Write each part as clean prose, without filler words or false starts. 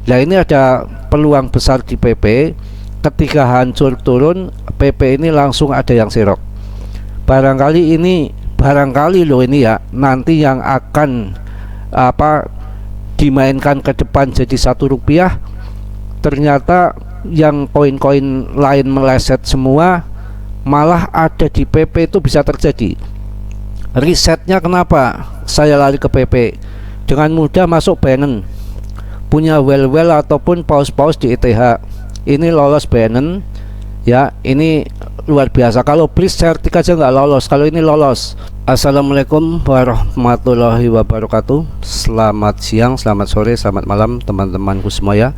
Nah ini ada peluang besar di PP. Ketika hancur turun, PP ini langsung ada yang serok. Barangkali loh ini ya, nanti yang akan dimainkan ke depan jadi Rp1, ternyata yang koin-koin lain meleset semua, malah ada di PP. Itu bisa terjadi. Risetnya kenapa saya lari ke PP? Dengan mudah masuk Binance, punya well ataupun paus di ETH, ini lolos Binance ya, ini luar biasa. Kalau Breeze Certic aja nggak lolos, kalau ini lolos. Assalamualaikum warahmatullahi wabarakatuh. Selamat siang, selamat sore, selamat malam teman-temanku semua ya.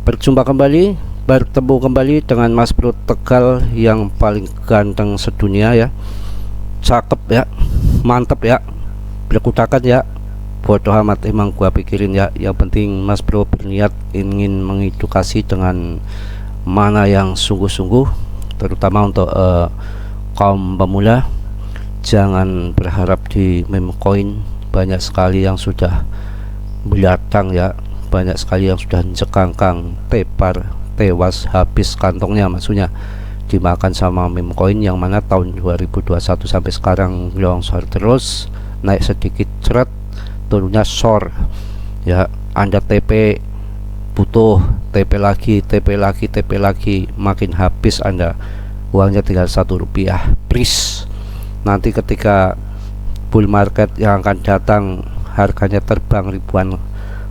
Bertemu kembali dengan Mas Bro Tegal yang paling ganteng sedunia ya. Cakep ya, mantep ya, berkudakan ya. Bodoh amat emang gua pikirin ya. Yang penting Mas Bro berniat ingin mengedukasi dengan mana yang sungguh-sungguh, terutama untuk kaum pemula. Jangan berharap di meme coin, banyak sekali yang sudah belatang ya, banyak sekali yang sudah jekangkang, tepar, tewas, habis kantongnya, maksudnya dimakan sama meme coin, yang mana tahun 2021 sampai sekarang longsor terus, naik sedikit ceret, turunnya short ya. Anda TP butuh TP lagi, makin habis Anda, uangnya tinggal Rp1. Please, nanti ketika bull market yang akan datang harganya terbang ribuan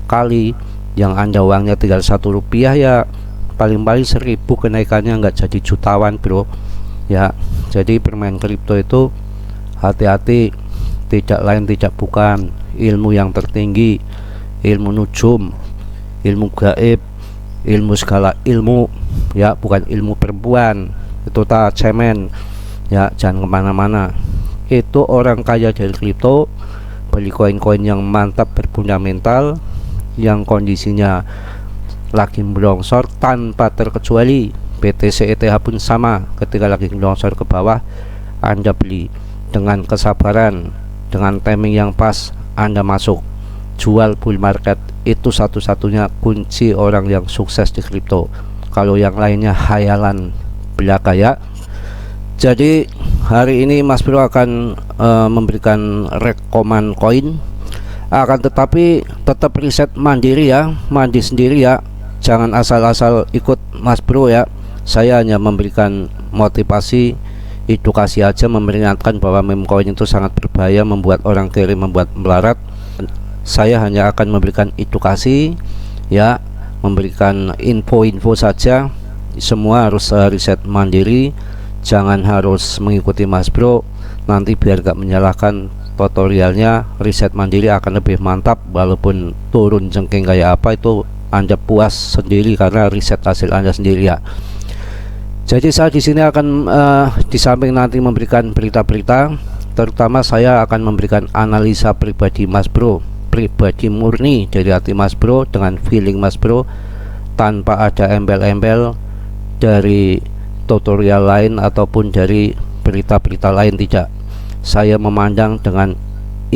kali, yang Anda uangnya tinggal Rp1 ya, paling-paling 1000 kenaikannya, nggak jadi jutawan bro ya. Jadi bermain kripto itu hati-hati, tidak lain tidak bukan ilmu yang tertinggi, ilmu nujum, ilmu gaib, ilmu segala ilmu ya, bukan ilmu perempuan. Itu tak cemen ya, jangan kemana-mana. Itu orang kaya dari kripto beli koin-koin yang mantap, berfundamental, yang kondisinya lagi melongsor tanpa terkecuali. BTC ETH pun sama, ketika lagi melongsor ke bawah Anda beli dengan kesabaran, dengan timing yang pas, Anda masuk jual bull market. Itu satu-satunya kunci orang yang sukses di kripto. Kalau yang lainnya hayalan belaka ya. Jadi hari ini Mas Bro akan memberikan rekoman koin, akan tetapi tetap riset mandiri ya, mandi sendiri ya, jangan asal-asal ikut Mas Bro ya. Saya hanya memberikan motivasi, edukasi aja, memperingatkan bahwa meme coin itu sangat berbahaya, membuat orang kiri, membuat melarat. Saya hanya akan memberikan edukasi ya, memberikan info-info saja. Semua harus riset mandiri, jangan harus mengikuti Mas Bro. Nanti biar gak menyalahkan tutorialnya, riset mandiri akan lebih mantap. Walaupun turun jengking kayak apa, itu Anda puas sendiri karena riset hasil Anda sendiri ya. Jadi saya di sini akan di samping nanti memberikan berita-berita, terutama saya akan memberikan analisa pribadi Mas Bro, pribadi murni dari hati Mas Bro, dengan feeling Mas Bro, tanpa ada embel-embel dari tutorial lain ataupun dari berita-berita lain. Tidak, saya memandang dengan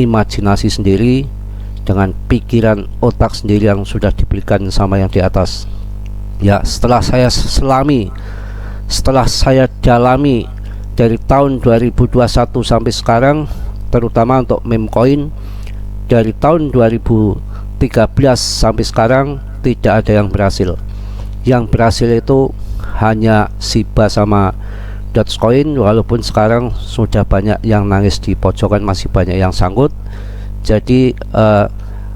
imajinasi sendiri, dengan pikiran otak sendiri yang sudah diberikan sama yang di atas ya. Setelah saya selami, setelah saya dalami dari tahun 2021 sampai sekarang, terutama untuk meme coin, dari tahun 2013 sampai sekarang tidak ada yang berhasil. Yang berhasil itu hanya Shiba sama Dogecoin, walaupun sekarang sudah banyak yang nangis di pojokan, masih banyak yang sangkut. Jadi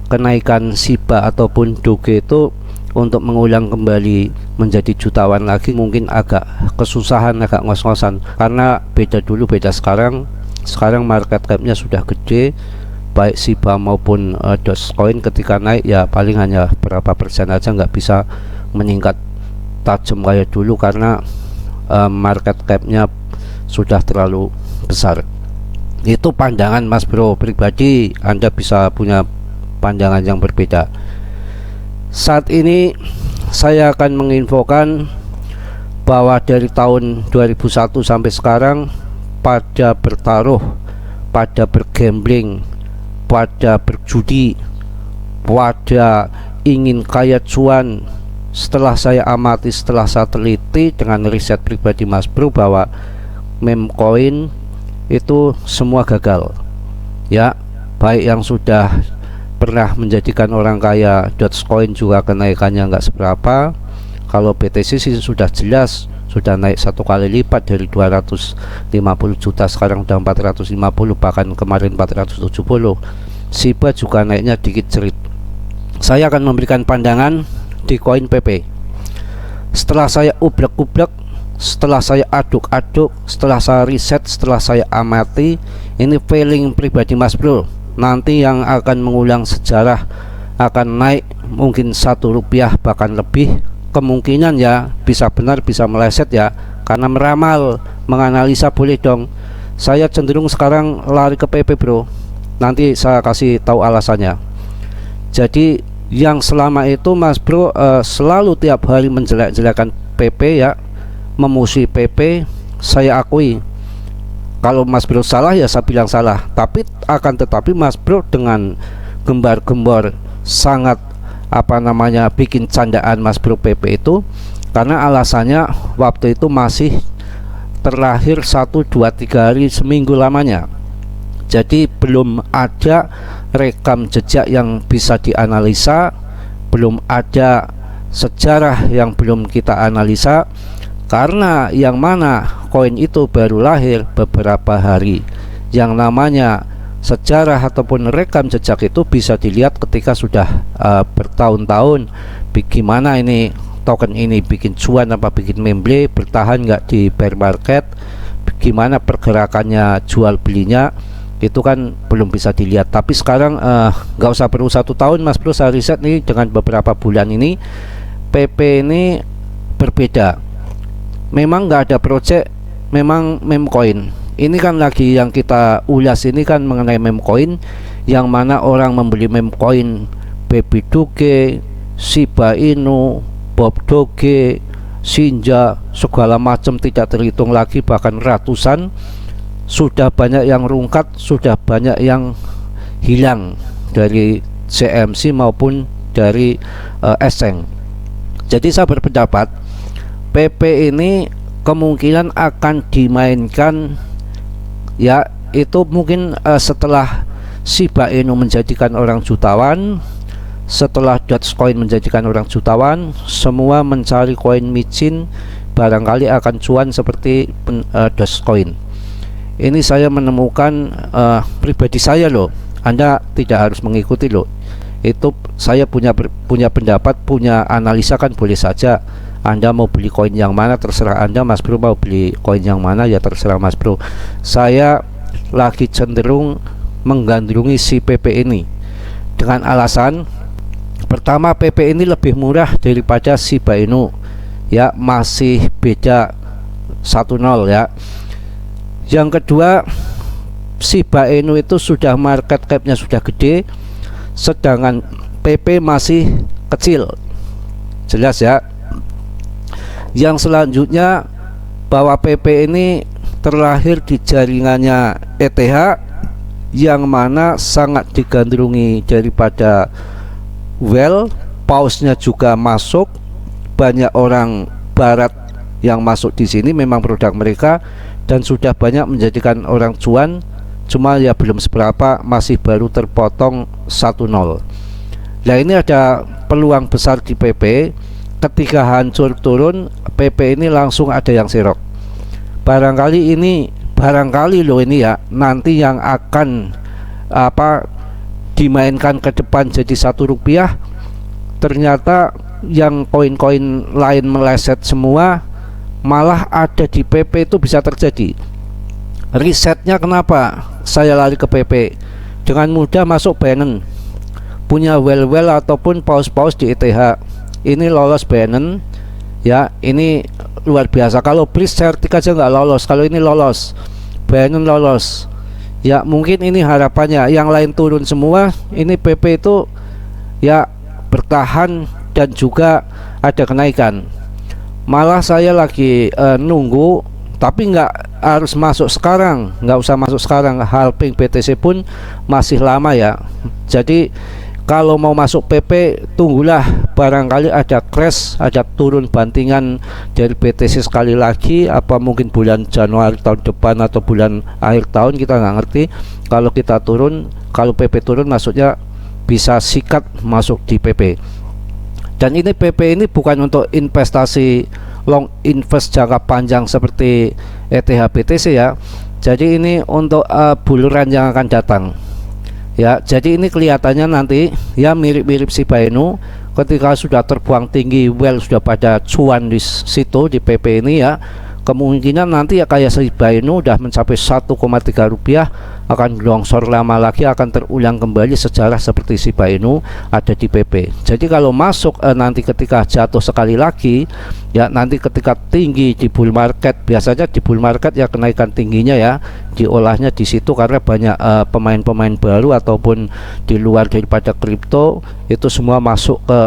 kenaikan Shiba ataupun Doge itu untuk mengulang kembali menjadi jutawan lagi mungkin agak kesusahan, agak ngos-ngosan, karena beda dulu beda sekarang. Sekarang market capnya sudah gede, baik Shiba maupun Dogecoin. Ketika naik ya paling hanya berapa persen aja, nggak bisa meningkat tajam kayak dulu karena market capnya sudah terlalu besar. Itu pandangan Mas Bro pribadi, Anda bisa punya pandangan yang berbeda. Saat ini saya akan menginfokan bahwa dari tahun 2001 sampai sekarang, pada bertaruh, pada bergambling, pada berjudi, pada ingin kaya cuan, setelah saya amati, setelah saya teliti dengan riset pribadi Mas Bro, bahwa meme coin itu semua gagal ya. Baik yang sudah pernah menjadikan orang kaya, Dogecoin juga kenaikannya nggak seberapa. Kalau BTC sih sudah jelas sudah naik 1 kali lipat, dari 250 juta sekarang udah 450, bahkan kemarin 470. SHIBA juga naiknya dikit cerit. Saya akan memberikan pandangan di koin PP. Setelah saya ublek-ublek, setelah saya aduk-aduk, setelah saya riset, setelah saya amati, ini feeling pribadi Mas Bro. Nanti yang akan mengulang sejarah, akan naik mungkin Rp1 bahkan lebih. Kemungkinan ya, bisa benar bisa meleset ya, karena meramal, menganalisa boleh dong. Saya cenderung sekarang lari ke PP Bro. Nanti saya kasih tahu alasannya. Jadi yang selama itu Mas Bro selalu tiap hari menjelek-jelekan PP ya, memusuhi PP, saya akui. Kalau Mas Bro salah ya saya bilang salah. Tapi akan tetapi Mas Bro dengan gembar-gembor sangat bikin candaan Mas Bro PP itu, karena alasannya waktu itu masih terlahir 1, 2, 3 hari, seminggu lamanya. Jadi belum ada rekam jejak yang bisa dianalisa, belum ada sejarah yang belum kita analisa, karena yang mana koin itu baru lahir beberapa hari. Yang namanya sejarah ataupun rekam jejak itu bisa dilihat ketika sudah bertahun-tahun. Bagaimana ini token ini bikin cuan apa bikin memble, bertahan nggak di bear market, bagaimana pergerakannya jual belinya, itu kan belum bisa dilihat. Tapi sekarang nggak usah perlu 1 tahun Mas Bro, saya riset nih dengan beberapa bulan ini, PP ini berbeda. Memang nggak ada project, memang meme coin. Ini kan lagi yang kita ulas ini kan mengenai meme coin, yang mana orang membeli meme coin Baby Doge, Shiba Inu, Bob Doge, Shinja, segala macam tidak terhitung lagi, bahkan ratusan. Sudah banyak yang rungkat, sudah banyak yang hilang dari CMC maupun dari Eseng. Jadi saya berpendapat PP ini kemungkinan akan dimainkan ya, itu mungkin setelah Shiba Inu menjadikan orang jutawan, setelah Dogecoin menjadikan orang jutawan, semua mencari koin micin, barangkali akan cuan seperti Dogecoin. Ini saya menemukan pribadi saya loh, Anda tidak harus mengikuti loh. Itu saya punya pendapat, punya analisa kan boleh saja. Anda mau beli koin yang mana terserah Anda, Mas Bro mau beli koin yang mana ya terserah Mas Bro. Saya lagi cenderung menggandrungi si PP ini dengan alasan pertama, PP ini lebih murah daripada Shiba Inu ya, masih beda 1-0 ya. Yang kedua, Shiba Inu itu sudah market cap-nya sudah gede, sedangkan PP masih kecil. Jelas ya. Yang selanjutnya, bahwa PP ini terlahir di jaringannya ETH, yang mana sangat digandrungi daripada well, pausnya juga masuk, banyak orang barat yang masuk di sini, memang produk mereka, dan sudah banyak menjadikan orang cuan. Cuma ya belum seberapa, masih baru terpotong 1-0. Nah ini ada peluang besar di PP. Ketika hancur turun, PP ini langsung ada yang serok. Barangkali loh ini ya, nanti yang akan dimainkan ke depan jadi Rp1. Ternyata yang koin-koin lain meleset semua, malah ada di PP itu bisa terjadi. Risetnya kenapa saya lari ke PP? Dengan mudah masuk Binance, punya well ataupun paus-paus di ETH, ini lolos Binance ya, ini luar biasa. Kalau Breeze Certic aja nggak lolos, kalau ini lolos, Binance lolos ya. Mungkin ini harapannya, yang lain turun semua, ini PP itu ya bertahan dan juga ada kenaikan. Malah saya lagi nunggu, tapi nggak harus masuk sekarang, nggak usah masuk sekarang. Halving BTC pun masih lama ya. Jadi Kalau mau masuk PP, tunggulah barangkali ada crash, ada turun bantingan dari BTC sekali lagi, apa mungkin bulan Januari tahun depan atau bulan akhir tahun, kita nggak ngerti. Kalau kita turun, kalau PP turun, maksudnya bisa sikat masuk di PP. Dan ini PP ini bukan untuk investasi long invest jangka panjang seperti ETH BTC ya. Jadi ini untuk buluran yang akan datang. Ya, jadi ini kelihatannya nanti ya mirip-mirip Shiba Inu ketika sudah terbuang tinggi, well sudah pada cuan di situ di PP ini ya. Kemungkinan nanti ya kayak Shiba Inu udah mencapai 1,3 rupiah, akan longsor lama lagi, akan terulang kembali sejarah seperti Shiba Inu ada di PP. Jadi kalau masuk nanti ketika jatuh sekali lagi ya, nanti ketika tinggi di bull market, biasanya di bull market ya kenaikan tingginya ya diolahnya di situ karena banyak pemain-pemain baru ataupun di luar daripada kripto itu semua masuk ke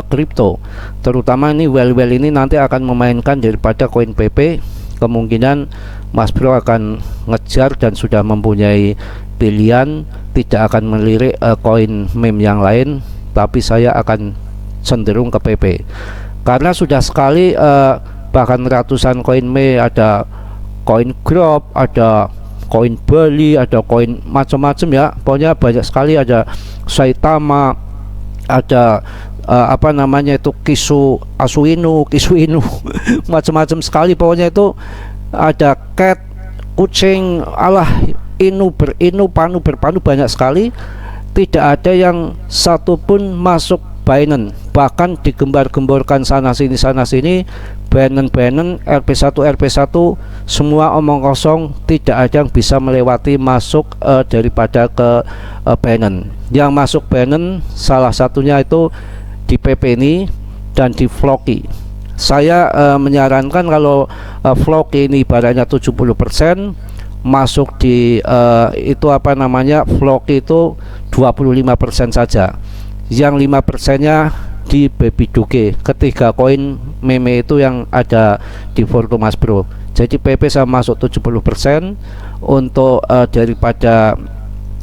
kripto. Terutama ini well ini nanti akan memainkan daripada koin PP. Kemungkinan Mas Bro akan ngejar dan sudah mempunyai pilihan, tidak akan melirik koin meme yang lain, tapi saya akan cenderung ke PP karena sudah sekali bahkan ratusan koin meme, ada koin Grok, ada koin Bali, ada koin macam-macam ya, pokoknya banyak sekali, ada Saitama, ada apa namanya itu Kisuinu macam-macam sekali, pokoknya itu ada cat, kucing, alah, inu panu berpanu, banyak sekali. Tidak ada yang satupun masuk Binance, bahkan digembar-gemborkan sana sini Binance RP1 semua omong kosong, tidak ada yang bisa melewati masuk daripada ke Binance. Yang masuk Binance salah satunya itu di PP ini dan di Floki. Saya menyarankan kalau Floki ini ibaratnya 70% masuk di itu apa namanya, Floki itu 25% saja, yang 5%-nya di Baby Doge, ketiga koin meme itu yang ada di Forto Mas Bro. Jadi PP saya masuk 70% untuk daripada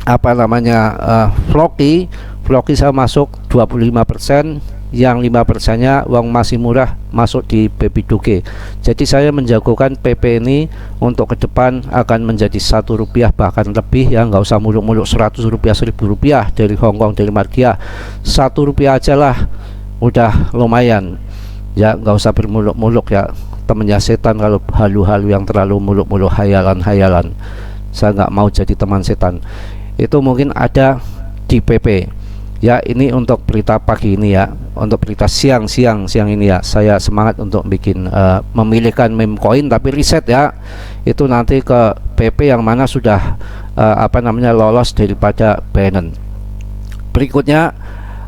apa namanya Floki saya masuk 25%, yang 5%-nya uang masih murah masuk di Baby Doge. Jadi saya menjagokan PP ini untuk ke depan akan menjadi 1 rupiah bahkan lebih ya, nggak usah muluk-muluk 100 rupiah 1000 rupiah dari Hongkong, dari Margia. 1 rupiah aja lah udah lumayan ya, nggak usah bermuluk-muluk ya, temennya setan kalau halu-halu yang terlalu muluk-muluk hayalan. Saya nggak mau jadi teman setan. Itu mungkin ada di PP ya. Ini untuk berita pagi ini ya, untuk berita siang ini ya, saya semangat untuk bikin memilihkan meme coin tapi riset ya, itu nanti ke PP yang mana sudah apa namanya lolos daripada Binance. Berikutnya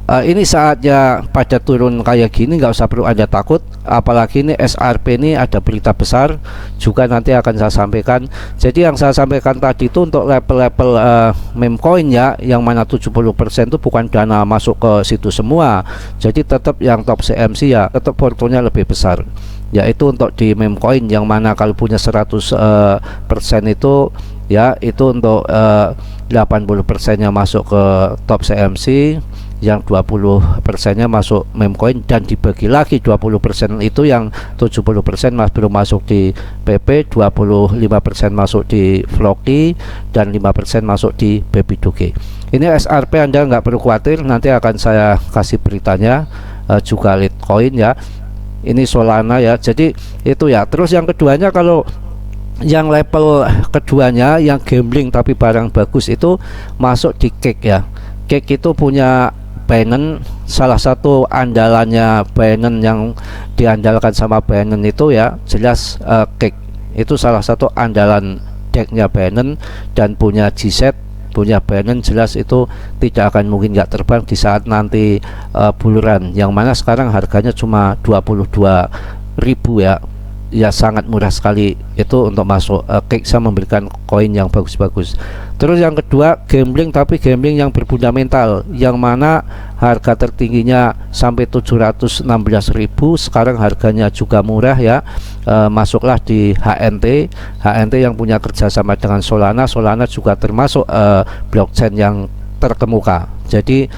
ini saatnya pada turun kayak gini nggak usah perlu Anda takut, apalagi ini SRP ini ada berita besar juga nanti akan saya sampaikan. Jadi yang saya sampaikan tadi itu untuk level-level meme coin ya, yang mana 70% itu bukan dana masuk ke situ semua. Jadi tetap yang top CMC ya tetap portonya lebih besar, yaitu untuk di meme coin yang mana kalau punya 100% itu ya, itu untuk 80%-nya masuk ke top CMC, yang 20%-nya masuk meme coin, dan dibagi lagi 20% itu yang 70% belum masuk di PP, 25% masuk di Floki, dan 5% masuk di Baby Doge. Ini SRP, Anda nggak perlu khawatir, nanti akan saya kasih beritanya. Juga Litecoin ya, ini Solana ya. Jadi itu ya. Terus yang keduanya, kalau yang level keduanya yang gambling tapi barang bagus itu masuk di Cake ya. Cake itu punya Binance, salah satu andalannya Binance yang diandalkan sama Binance itu ya jelas Cake itu salah satu andalan decknya Binance, dan punya GZ, punya Binance, jelas itu tidak akan mungkin nggak terbang di saat nanti buluran, yang mana sekarang harganya cuma 22.000 ya, sangat murah sekali itu untuk masuk. Cake saya memberikan koin yang bagus-bagus. Terus yang kedua gambling, tapi gambling yang berfundamental, yang mana harga tertingginya sampai 716.000, sekarang harganya juga murah ya. Masuklah di HNT yang punya kerjasama dengan Solana juga termasuk blockchain yang terkemuka. Jadi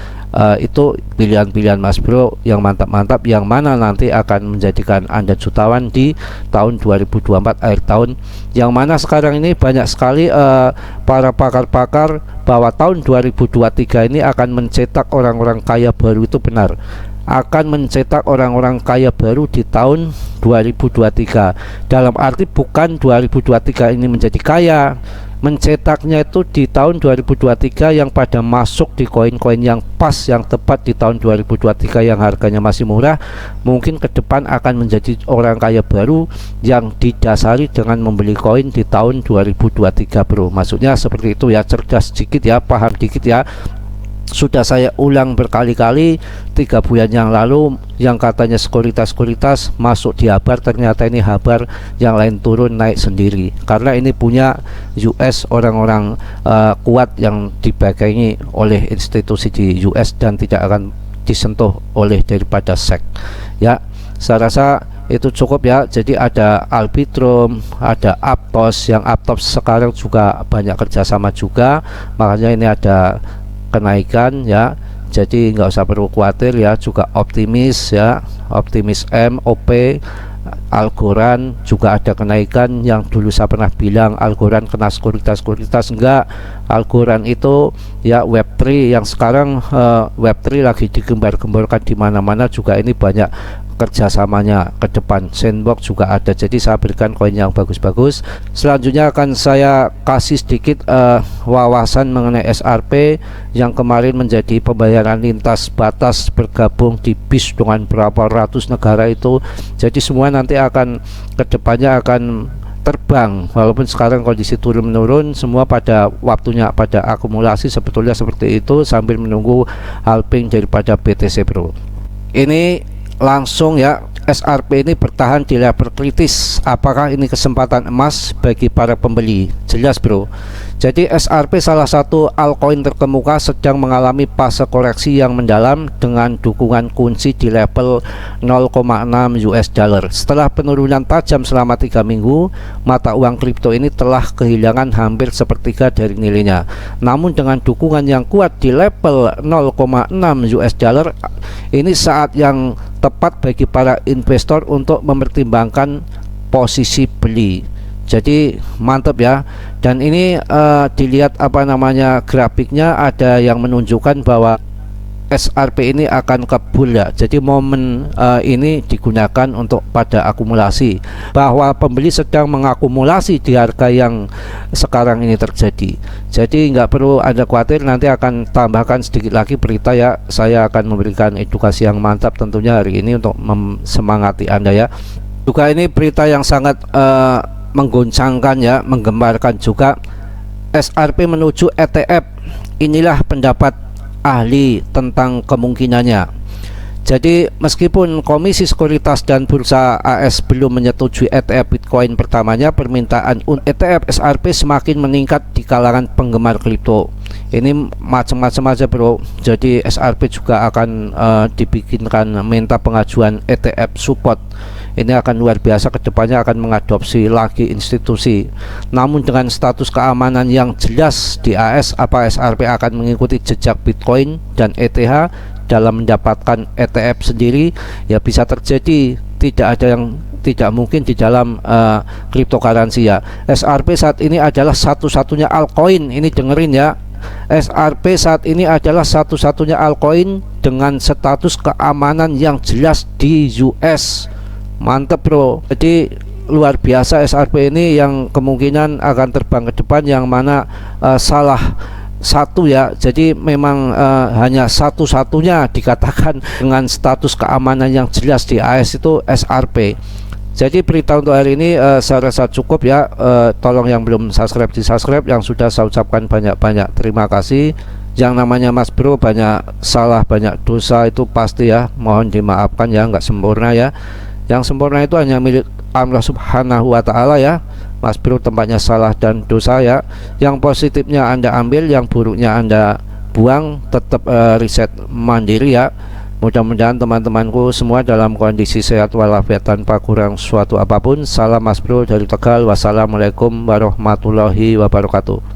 Itu pilihan-pilihan Mas Bro yang mantap-mantap, yang mana nanti akan menjadikan Anda jutawan di tahun 2024 akhir tahun, yang mana sekarang ini banyak sekali para pakar-pakar bahwa tahun 2023 ini akan mencetak orang-orang kaya baru. Itu benar, akan mencetak orang-orang kaya baru di tahun 2023. Dalam arti bukan 2023 ini menjadi kaya, mencetaknya itu di tahun 2023 yang pada masuk di koin-koin yang pas, yang tepat di tahun 2023 yang harganya masih murah. Mungkin ke depan akan menjadi orang kaya baru yang didasari dengan membeli koin di tahun 2023 bro. Maksudnya seperti itu ya, cerdas dikit ya, paham dikit ya. Sudah saya ulang berkali-kali, 3 bulan yang lalu yang katanya sekuritas masuk di Habar, ternyata ini Habar yang lain turun naik sendiri, karena ini punya US, orang-orang kuat yang dipegangi oleh institusi di US dan tidak akan disentuh oleh daripada SEC ya. Saya rasa itu cukup ya. Jadi ada Arbitrum, ada Aptos, yang Aptos sekarang juga banyak kerjasama juga, makanya ini ada kenaikan ya. Jadi nggak usah perlu khawatir ya. Juga Optimis ya, Optimis M, OP, Algorand juga ada kenaikan. Yang dulu saya pernah bilang Algorand kena sekuritas, enggak. Algorand itu ya Web3, yang sekarang Web3 lagi digembar-gemborkan di mana-mana juga. Ini banyak kerjasamanya ke depan. Sandbox juga ada, jadi saya berikan koin yang bagus-bagus. Selanjutnya akan saya kasih sedikit wawasan mengenai SRP yang kemarin menjadi pembayaran lintas batas, bergabung di BIS dengan berapa ratus negara itu. Jadi semua nanti akan kedepannya akan terbang, walaupun sekarang kondisi turun menurun, semua pada waktunya pada akumulasi sebetulnya seperti itu, sambil menunggu halving daripada BTC bro. Ini langsung ya, SRP ini bertahan di level kritis. Apakah ini kesempatan emas bagi para pembeli? Jelas bro. Jadi SRP salah satu altcoin terkemuka sedang mengalami fase koreksi yang mendalam dengan dukungan kunci di level 0,6 US dollar. Setelah penurunan tajam selama 3 minggu, mata uang kripto ini telah kehilangan hampir sepertiga dari nilainya. Namun dengan dukungan yang kuat di level 0,6 US dollar, ini saat yang tepat bagi para investor untuk mempertimbangkan posisi beli. Jadi mantap ya. Dan ini dilihat apa namanya grafiknya, ada yang menunjukkan bahwa SRP ini akan kebul ya. Jadi momen ini digunakan untuk pada akumulasi, bahwa pembeli sedang mengakumulasi di harga yang sekarang ini terjadi. Jadi nggak perlu Anda khawatir, nanti akan tambahkan sedikit lagi berita ya. Saya akan memberikan edukasi yang mantap tentunya hari ini untuk semangati Anda ya. Juga ini berita yang sangat menggoncangkan ya, menggembarkan juga. SRP menuju ETF. Inilah pendapat ahli tentang kemungkinannya. Jadi meskipun Komisi Sekuritas dan Bursa AS belum menyetujui ETF Bitcoin pertamanya, permintaan ETF SRP semakin meningkat di kalangan penggemar kripto. Ini macam-macam aja bro. Jadi SRP juga akan dibikinkan minta pengajuan ETF support. Ini akan luar biasa, kedepannya akan mengadopsi lagi institusi. Namun dengan status keamanan yang jelas di AS, apa SRP akan mengikuti jejak Bitcoin dan ETH dalam mendapatkan ETF sendiri? Ya bisa terjadi, tidak ada yang tidak mungkin di dalam cryptocurrency ya. SRP saat ini adalah satu-satunya altcoin, ini dengerin ya. SRP saat ini adalah satu-satunya altcoin dengan status keamanan yang jelas di US. Mantep bro. Jadi luar biasa SRP ini, yang kemungkinan akan terbang ke depan, yang mana salah satu ya. Jadi memang hanya satu-satunya dikatakan dengan status keamanan yang jelas di AS itu SRP. Jadi berita untuk hari ini saya rasa cukup ya. Tolong yang belum subscribe di subscribe, yang sudah saya ucapkan banyak-banyak terima kasih. Yang namanya Mas Bro banyak salah, banyak dosa, itu pasti ya, mohon dimaafkan ya, nggak sempurna ya. Yang sempurna itu hanya milik Allah Subhanahu wa Ta'ala ya. Mas Bro tempatnya salah dan dosa ya. Yang positifnya Anda ambil, yang buruknya Anda buang. Tetap riset mandiri ya. Mudah-mudahan teman-temanku semua dalam kondisi sehat walafiat tanpa kurang suatu apapun. Salam Mas Bro dari Tegal. Wassalamualaikum warahmatullahi wabarakatuh.